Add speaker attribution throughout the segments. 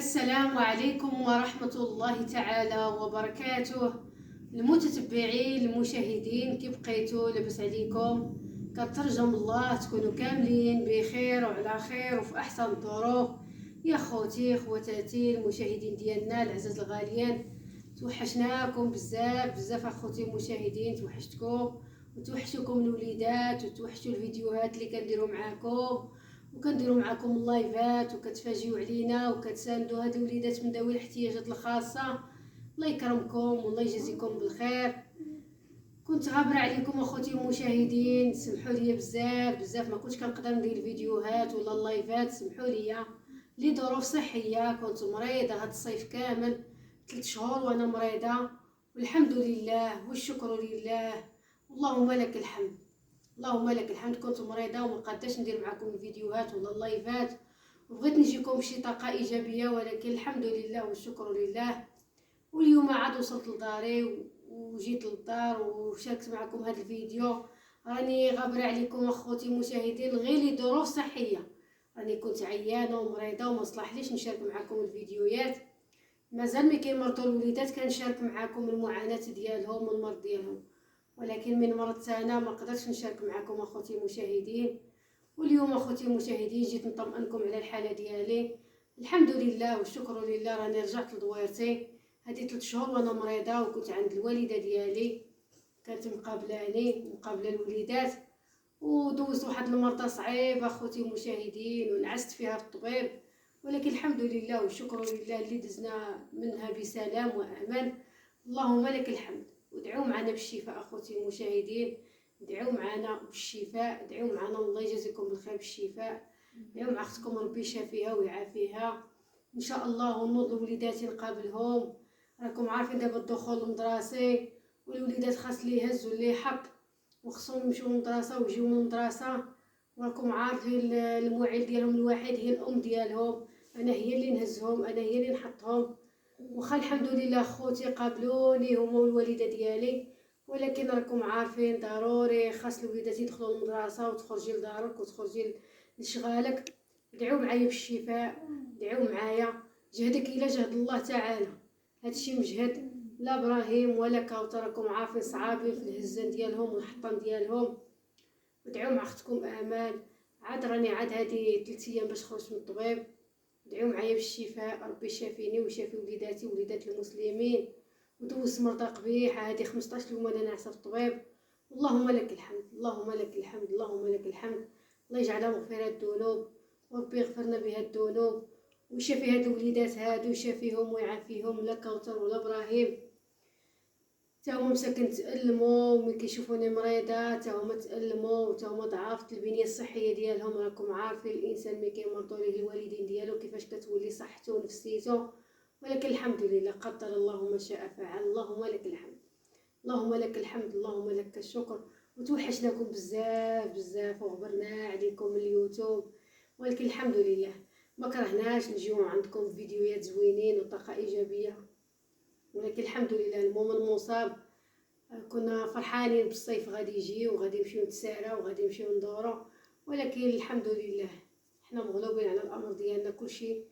Speaker 1: السلام عليكم ورحمة الله تعالى وبركاته. المتتبعين المشاهدين كيف بقيتوا؟ لاباس عليكم؟ كترجم الله تكونوا كاملين بخير وعلى خير وفي احسن الظروف. يا خوتي خواتاتي المشاهدين ديالنا العزاز الغاليين، توحشناكم بزاف بزاف اخوتي المشاهدين، توحشتكم وتوحشوكم الوليدات وتوحشوا الفيديوهات اللي كنديروا معاكم وكنديروا معكم اللايفات وكتفاجئوا علينا وكتساندوا هاد الوليدات من ذوي الاحتياجات الخاصه. الله يكرمكم والله يجازيكم بالخير. كنت غابره عليكم اخوتي المشاهدين، سمحوا لي بزاف بزاف، ما كنتش كنقدر ندير الفيديوهات ولا اللايفات، سمحوا لي لظروف صحيه. كنت مريضه هاد الصيف كامل 3 شهور وانا مريضه، والحمد لله والشكر لله، اللهم لك الحمد اللهم لك الحمد. كنت مريضه وما قدرتش ندير معكم الفيديوهات ولا اللايفات، وبغيت نجيكم بشي طاقه ايجابيه، ولكن الحمد لله والشكر لله. واليوم عاد وصلت لداري وجيت للدار وشاركت معكم هذا الفيديو. راني غابره عليكم اخوتي المشاهدين غير لظروف صحيه، راني كنت عيانه ومريضه وما صلحليش نشارك معكم الفيديوهات. مازال ملي كيمرضوا الوليدات كنشارك معكم المعاناه ديالهم والمرض ديالهم، ولكن من مرضت انا ما قدرتش نشارك معكم اخوتي المشاهدين. واليوم اخوتي المشاهدين جيت نطمئنكم على الحاله ديالي، الحمد لله والشكر لله. راني رجعت لدويرتي هذه 3 شهور وانا مريضه، وكنت عند الوالده ديالي كانت مقابله الوليدات، ودوزت واحد المرضى صعيب اخوتي المشاهدين ونعست فيها في الطبيب، ولكن الحمد لله والشكر لله اللي دزنا منها بسلام وامان. اللهم لك الحمد. ودعوا معنا بالشفاء اخوتي المشاهدين، دعوا معنا بالشفاء، دعوا معنا الله يجازيكم بالخير بالشفاء. دعوا مع اختكم ربي يشافيها ويعافيها ان شاء الله، ونوض الوليدات نقابلهم. راكم عارفين دابا الدخول المدرسي والوليدات خاص لي يهزوا اللي حق وخصهم يمشيو للمدرسه ويجيو من المدرسه، وراكم عارفين الموعد ديالهم الوحيد هي الام ديالهم. انا هي اللي نهزهم، انا هي اللي نحطهم. وخا الحمد لله خوتي قابلوني هما والوالده ديالي، ولكن راكم عارفين ضروري خاص الوليدات يدخلوا للمدرسه وتخرجي لدارك وتخرجي لشغالك. دعوا معايا بالشفاء، دعوا معايا، جهدك الى جهد الله تعالى، هادشي مجهد لا ابراهيم ولا كوثر، راكم عارفين صعابين في الهزان ديالهم والحطان ديالهم. ودعوا مع اختكم امال، عاد راني عاد هادي 3 ايام باش خرجت من الطبيب. دعوا معايا بالشفاء، ربي يشافيني ويشافي وليداتي وليدات المسلمين. ودوزت مرضى قبيحه هادي 15 يوم انا ناعسه في الطبيب. اللهم لك الحمد اللهم لك الحمد اللهم لك الحمد. الله يجعلها مغفرة الذنوب، وربي يغفرنا بها الذنوب، ويشافي هاد الوليدات هادو، يشافيهم ويعافيهم، لا كوثر ولا ابراهيم. تا هما مساكن تألموا وملي كيشوفوني مريضه تا هما تألموا وتا هما ضعاف البنيه الصحيه ديالهم. راكم عارفين الانسان ملي كيمرضوا ليه الوالدين ديالو كيفاش كتولي صحته ونفسيته، ولكن الحمد لله قدر الله ما شاء فعل. اللهم لك الحمد اللهم لك الحمد اللهم لك الشكر. وتوحشناكم بزاف بزاف وغبرنا عليكم اليوتيوب، ولكن الحمد لله ما كرهناش نجيو عندكم فيديوهات زوينين وطاقه ايجابيه، ولكن الحمد لله المهم المصاب. كنا فرحانين بالصيف غادي يجي وغادي نمشيو نتسارى وغادي نمشيو ندورو، ولكن الحمد لله حنا مغلوبين على الامر ديالنا. كلشي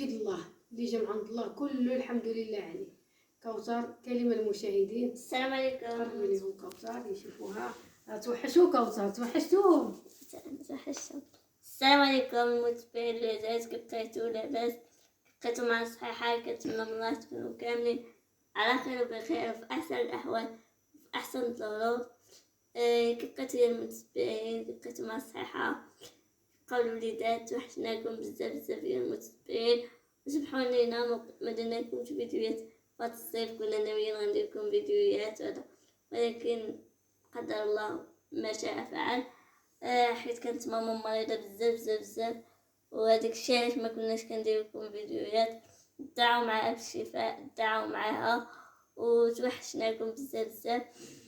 Speaker 1: لله، اللي جا من عند الله كله الحمد لله عليه. كوثر كلمه للمشاهدين.
Speaker 2: السلام عليكم.
Speaker 1: قربي لهم كوثر يشوفوها. توحشوا كوثر، توحشتوهم.
Speaker 2: السلام عليكم المتابعين العزاز، كيف بقيتوا؟ لاباس؟ بقيتوا مع الصحيحه؟ كنتمنى من الله تكونوا كاملين على خير وبخير في احسن الاحوال في احسن الظروف. كيف بقيتوا يا المتابعين؟ كيف بقيتوا مع الصحيحه؟ قبل الوليدات توحشناكم بزاف بزاف يا المتابعين، وسمحوا لينا ما درناكمش فيديوهات فهاد الصيف. كنا ناويين غنديرلكم فيديوهات هذا، ولكن قدر الله ما شاء فعل. حيت كانت ماما مريضه بزاف بزاف بزاف، وهذاك الشيء علاش ما كناش كندير لكم فيديوهات. دعوا معها بالشفاء، دعوا معها، وتوحشناكم بزاف بزاف.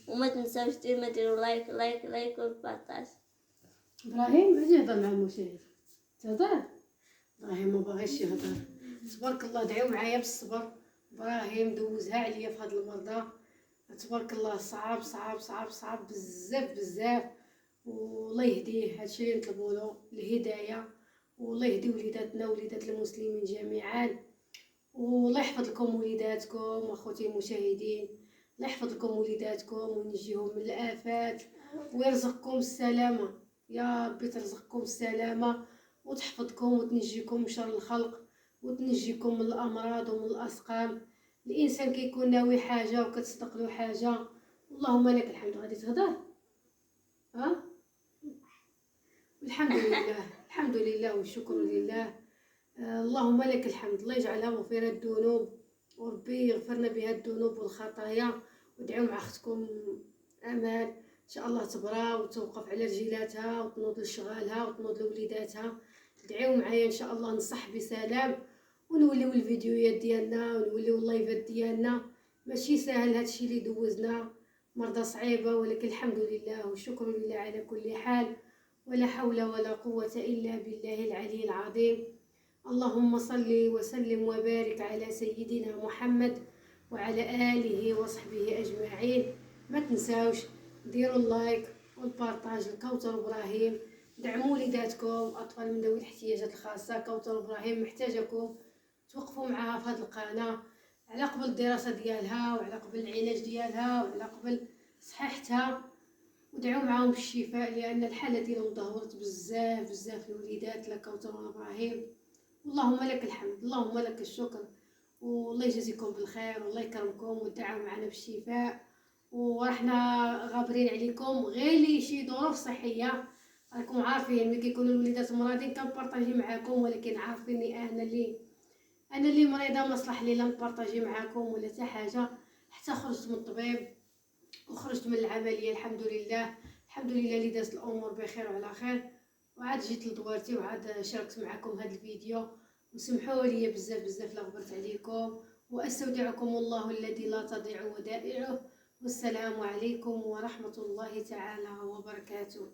Speaker 2: وما تنساوش ديما ديروا لايك لايك لايك وبارطاج.
Speaker 1: ابراهيم اجي هضر مع المشاهد، تهضر. ابراهيم ما باغيش يهضر، تبارك الله. دعيو معايا بالصبر، ابراهيم دوزها عليا في هاد المرضى، تبارك الله. صعاب صعاب صعاب صعاب بزاف بزاف، والله يهديه. هادشي اللي نطلبوا له الهدايه، والله يهدي وليداتنا وليدات المسلمين جميعا. والله يحفظ لكم وليداتكم اخوتي المشاهدين، الله يحفظ لكم وليداتكم وينجيهم من الآفات ويرزقكم السلامة، يا ربي ترزقكم السلامة وتحفظكم وتنجيكم من شر الخلق وتنجيكم من الأمراض ومن الأسقام. الإنسان كيكون ناوي حاجة وكتصدق له حاجة، اللهم لك الحمد. غادي تهضر؟ ها؟ الحمد لله، الحمد لله والشكر لله. اللهم لك الحمد. الله يجعلها مغفرة الذنوب وربي يغفرنا بها الذنوب والخطايا. ودعوا مع اختكم امال ان شاء الله تبرى وتوقف على رجيلاتها وتنوض لشغالها وتنوض لوليداتها. دعوا معايا ان شاء الله نصح بسلام ونوليو الفيديوهات ديالنا ونوليو اللايفات ديالنا. ماشي ساهل هادشي اللي دوزنا، مرضى صعيبه، ولكن الحمد لله والشكر لله على كل حال. ولا حول ولا قوه الا بالله العلي العظيم. اللهم صل وسلم وبارك على سيدنا محمد وعلى آله وصحبه أجمعين. ما تنساوش ديروا اللايك والبارطاج لكوثر إبراهيم. دعموا وليداتكم أطفال من ذوي الاحتياجات الخاصة. كوثر إبراهيم محتاجكم توقفوا معها في هذه القناة على قبل الدراسة ديالها وعلى قبل العلاج ديالها وعلى قبل صحيحتها. ودعوا معاهم بالشفاء لأن الحالة ديالهم ضهورت بزاف بزاف الوليدات لكوثر إبراهيم. اللهم لك الحمد، اللهم لك الشكر، والله يجزيكم بالخير والله يكرمكم ودعوا معنا بالشفاء. ورحنا غابرين عليكم غير لي شي ظروف صحيه، راكم عارفين ملي كيكونوا الوليدات مريضين كنبارطاجي معاكم، ولكن عارفيني انا اللي مريضه ما صلح لي لا نبارطاجي معاكم ولا حتى حاجه. حتى خرجت من الطبيب وخرجت من العمليه الحمد لله، الحمد لله اللي دازت الامور بخير وعلى خير. وعاد جيت لدوارتي وعاد شاركت معكم هذا الفيديو. وسمحوا لي بزاف بزاف لا غبرت عليكم، واستودعكم الله الذي لا تضيع ودائعه. والسلام عليكم ورحمة الله تعالى وبركاته.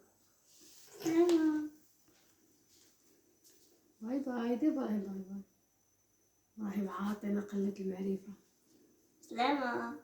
Speaker 1: باي باي. دي باي باي باي. راهي معاطينا قلة المعرفة.
Speaker 2: سلامة.